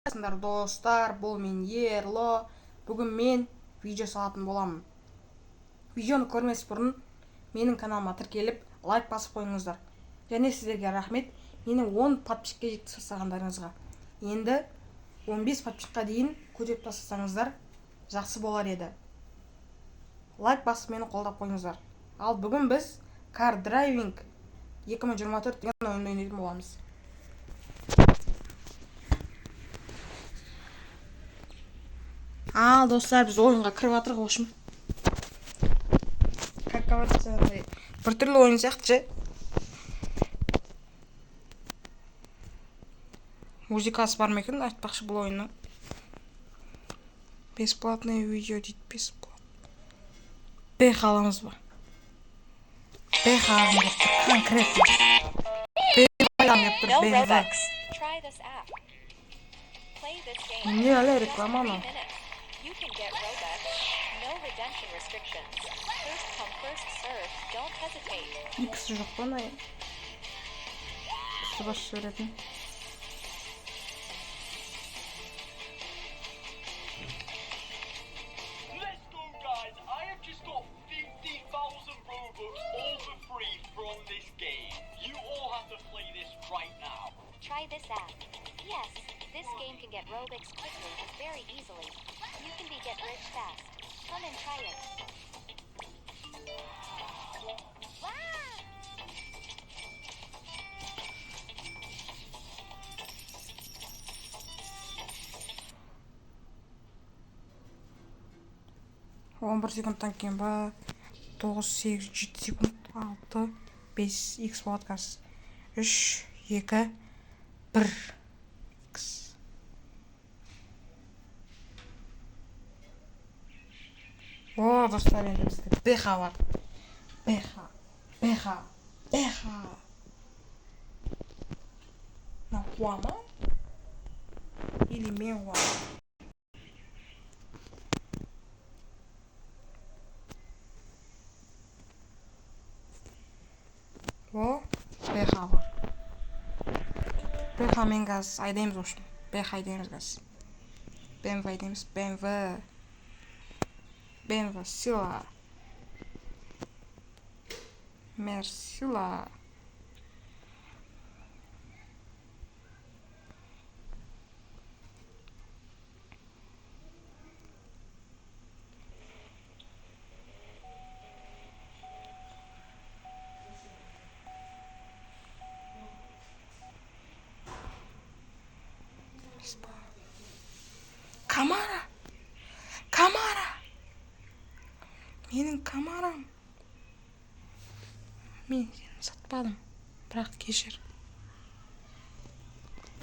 Достар, бұл мен Ерло. Бүгін мен видео салатын боламын. Видеоны көрмес бұрын менің каналыма тіркеліп, лайк басып қойыңыздар. Және сіздерге рахмет, менің 10 подписчикке жеткізіп тастағандарыңызға. Енді 15 подписчикқа дейін көтеріп тастасаңыздар, жақсы болар еді. Лайк басып мені қолдап қойыңыздар. Ал бүгін біз Car Driving 2024 деген ойынды ойнайтын боламыз. Ал достар, біз ойынға кіріп жатырық, в общем. Как говорится, біртүрлі ойын сияқты же. Музыкасы бар ма екен, айтпақшы бұл ойынның. Бесплатное видео дейді, бесплатно. Б аламыз ба? Б алам деп тұр, конкретно. Б алам деп тұр, Б. Не әлі реклама ма? You can get Robux. No redemption restrictions. First come, first serve. Don't hesitate. Иксі жоқ па ай? Кісі басы жіберетін. Let's go, guys. I have just got 50,000 Robux all for free from this game. You all have to play this right now. Try this app. Yes, this game can get Robux quickly and very easily. You can be get rich fast. Come and try it. Он 1 секундтан кейін ба? 9, 8, 7 секунд, 6, 5, X болады қазір. 3, 2, 1, X. О, достар, енді бізде БХ бар. БХ. Мына қуа ма? Или мен қуа? О, БХ бар. БХ мен қазір айдаймыз, общем. БХ айдаймыз қазір. BMW айдаймыз, BMW сила. Мерсила. Камара. Менің камарам. Мен сені сатпадым, бірақ кешір.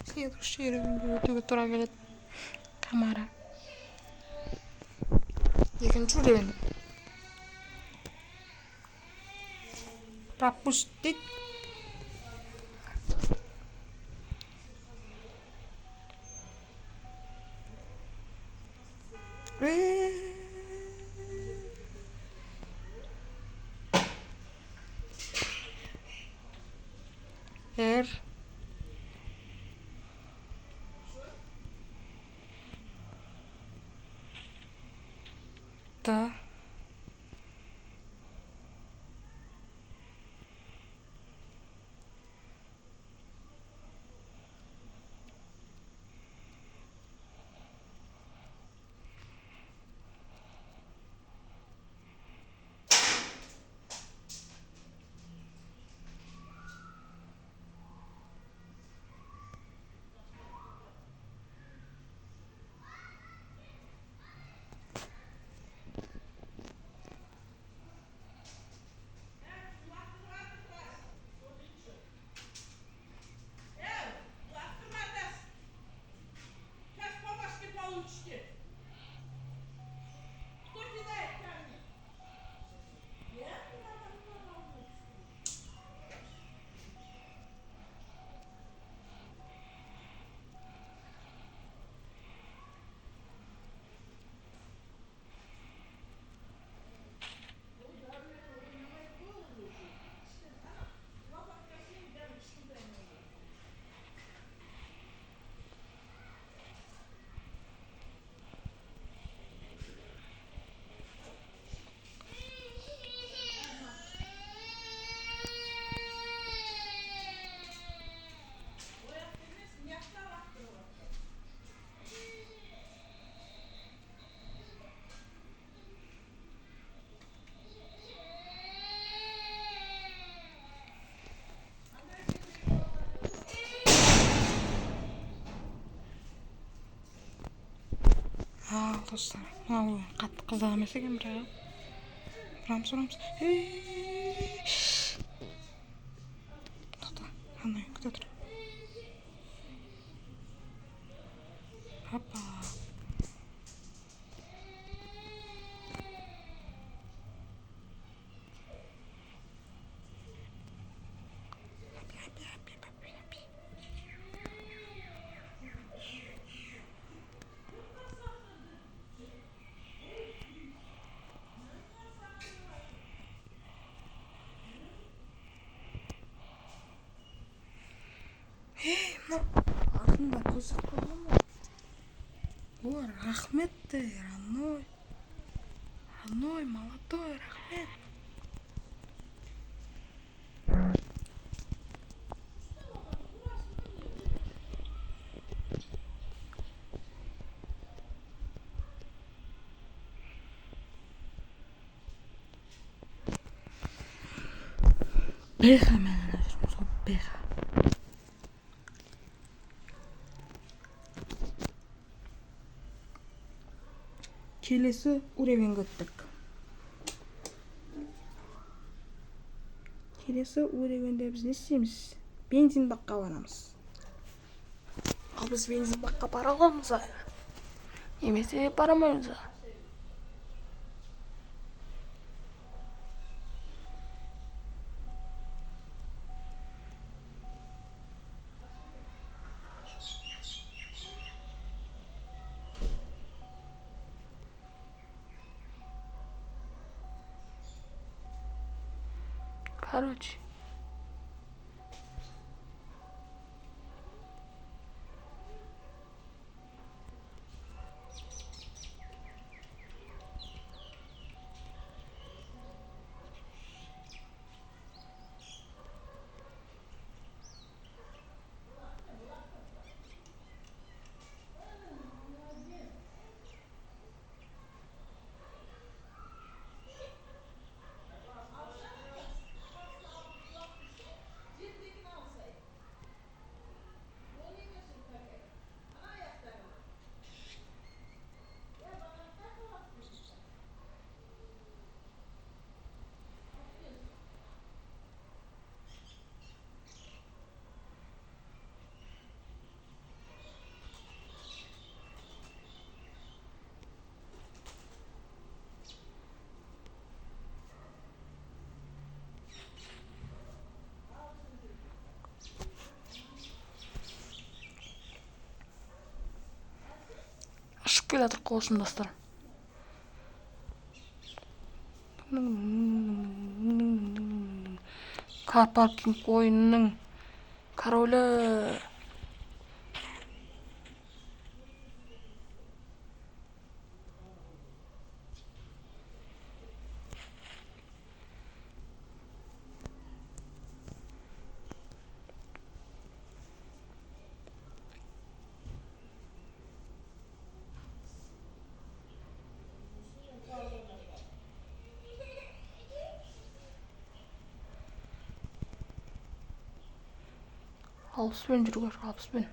Следующий ревенде өтуге тура келеді. Камара. Екінші ревенде. Пропустить. R T Dostlar, mына oyun қатты қызық емес екен, бірақ Рамс. Тоқта, ана ойын күте тұр. Hoppa. Артында көзсіз қалған ба? Ой, рахмет те, родной. Родной, молодой, рахмет. Беха менен жүрміз ғой, беха. Келесі уровеньге өттік. Келесі уровеньде біз не істейміз? Бензин баққа барамыз. Ал біз бензин баққа бара аламыз ба? Немесе барамаймыз ба? Короче, ұшып келе жатыр қолшын достар. Кар паркинг ойынының королі. Алпыспен жүруге, алпыспен.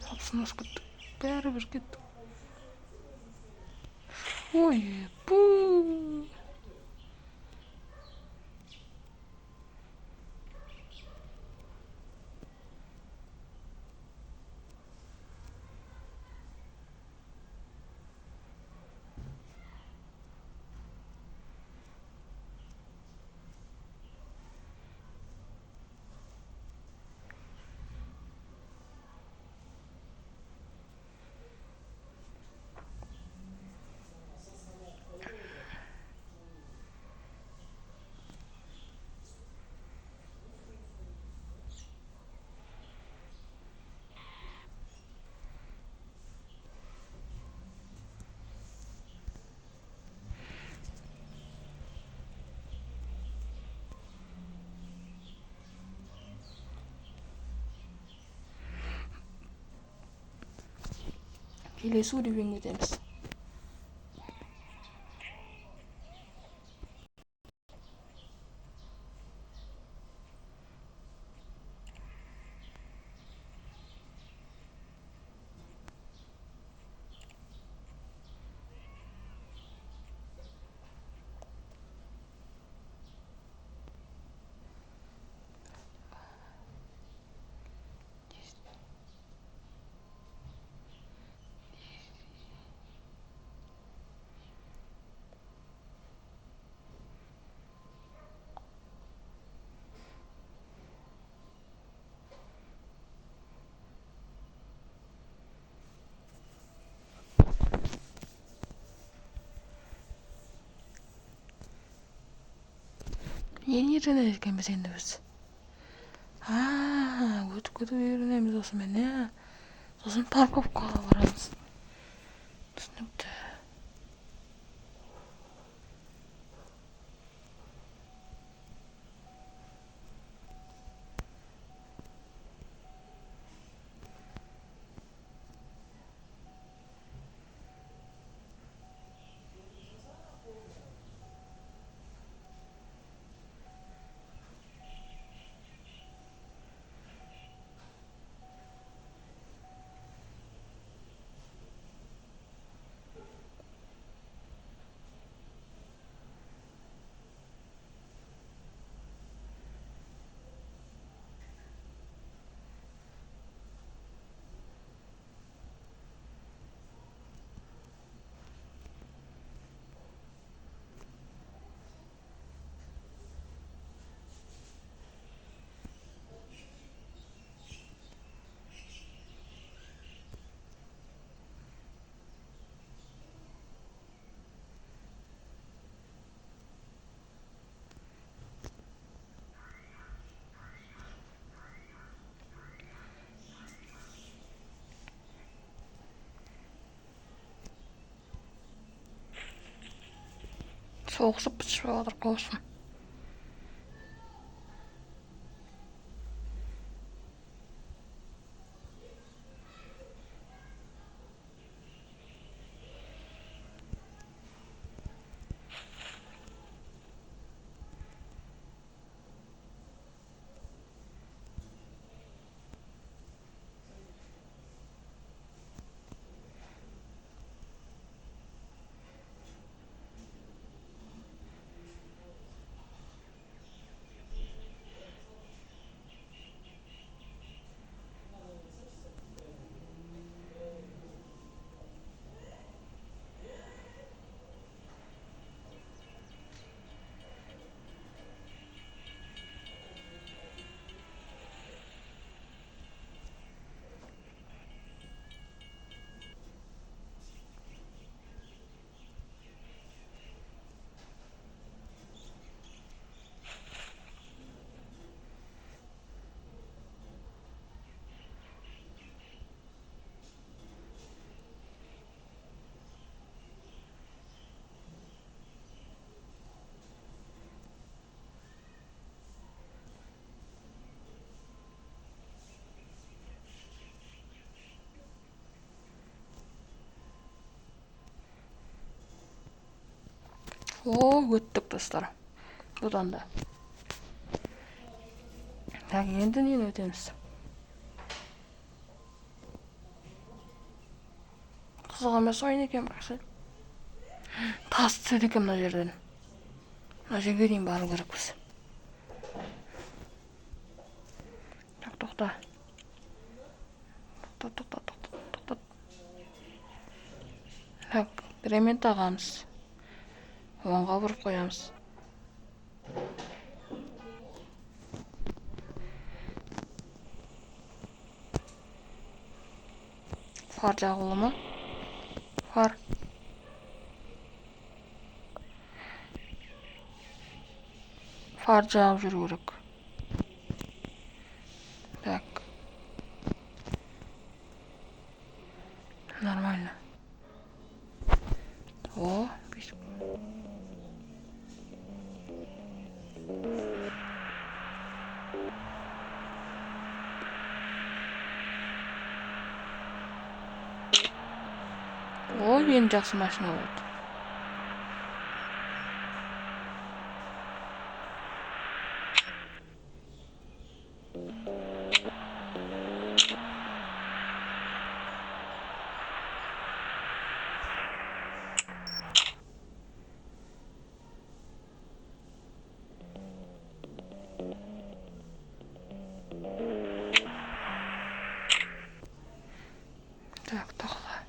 Алпысын асып кеттік. Бәрібір кеттік. Ой, бу. Келесі уровеньге өтеміз. Нені үйренеді екенбіз енді біз? Өтіп үйренеміз осымен, иә. Сосын парковкаға барамыз. Түсінікті. Соғысып бітішіп жатыр қосын. Өттік достар. Бұдан да. Енді нені өтеміз? Қызық емес ойын екен бақсы. Тас түседі екен мына жерден. Мына жерге дейін бару керекпіз. Тоқта. Біремен тағамыз. Оңға бұрып қоямыз. Фар жағылы ма? Фар. Фар жағып жүру керек. Так. Нормально. Бесік. Ең жақсы машина болды. Так, тоқта.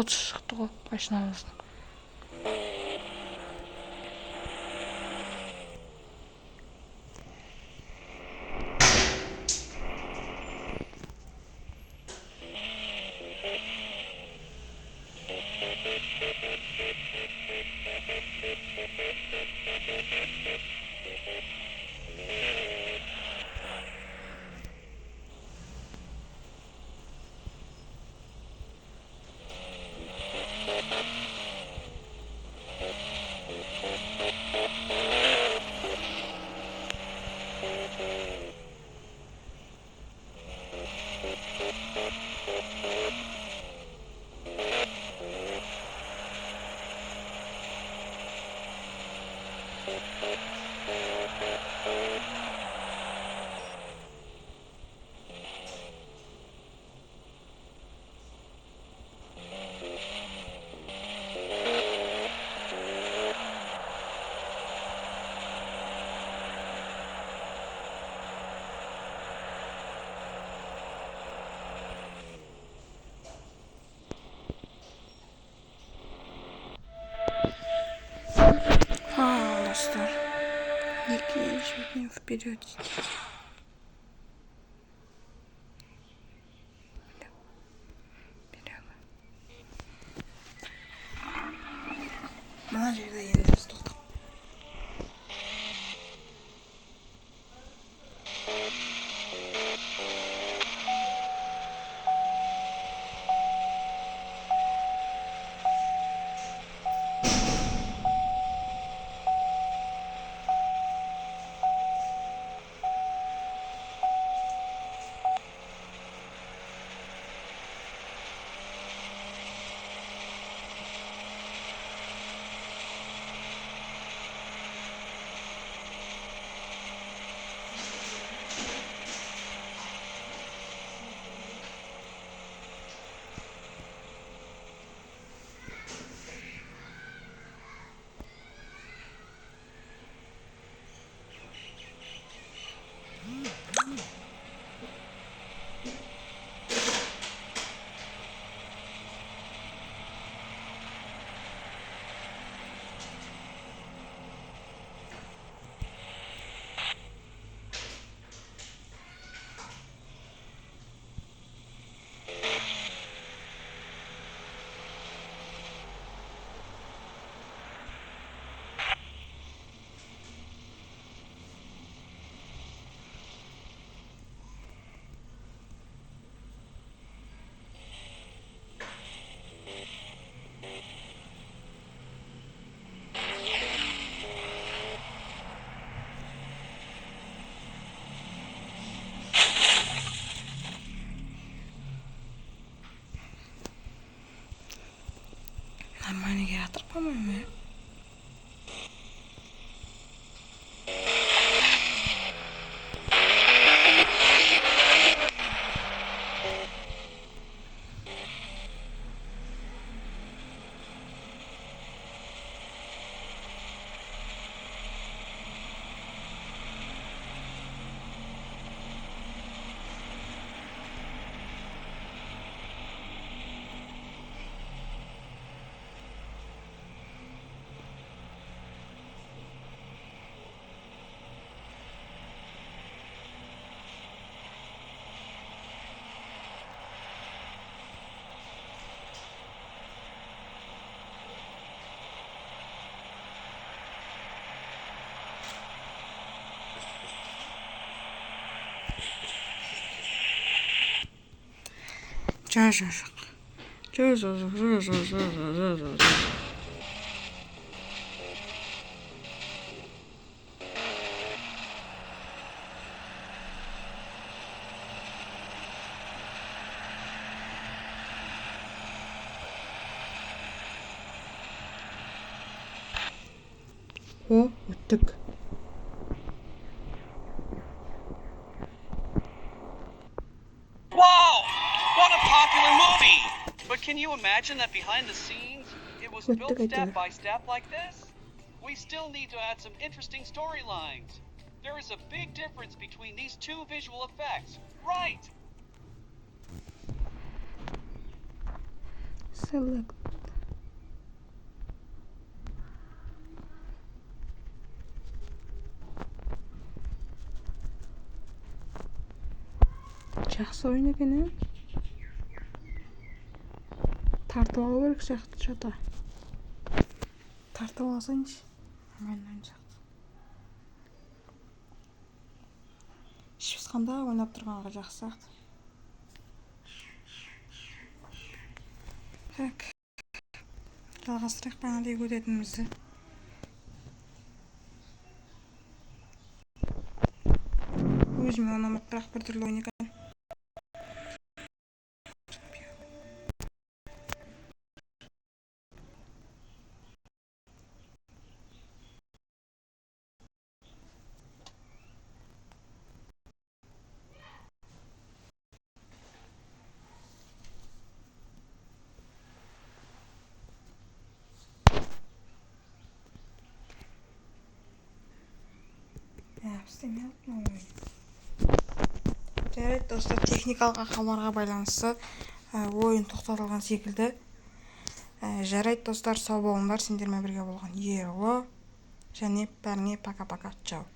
30 шықты ғой машинамыздың. Достар, вперед. Мына жерде енді біз тоқтап. Нормальный генератор, по-моему. О, өттік. Whoa! What a popular movie! But can you imagine that behind the scenes, it was built step by step like this? We still need to add some interesting storylines. There is a big difference between these two visual effects, right? Select. Жақсы ойын екен, тартып алу керек сияқты жата. Тартып алсайыншы. Мен сияқты. Шипсқанда ойнап тұрғанға жақсы сияқты. Так. Жалғастырайық бағанадай өтетінімізді. Өзіме ұнамады, бірақ біртүрлі ойын екен. Жарайды достар, техникалық ақауларға байланысты ойын тоқтатылған секілді. Жарайды достар, сау болыңдар. Сендермен бірге болған Ерұлы және бәріңе пока-пока. Чао.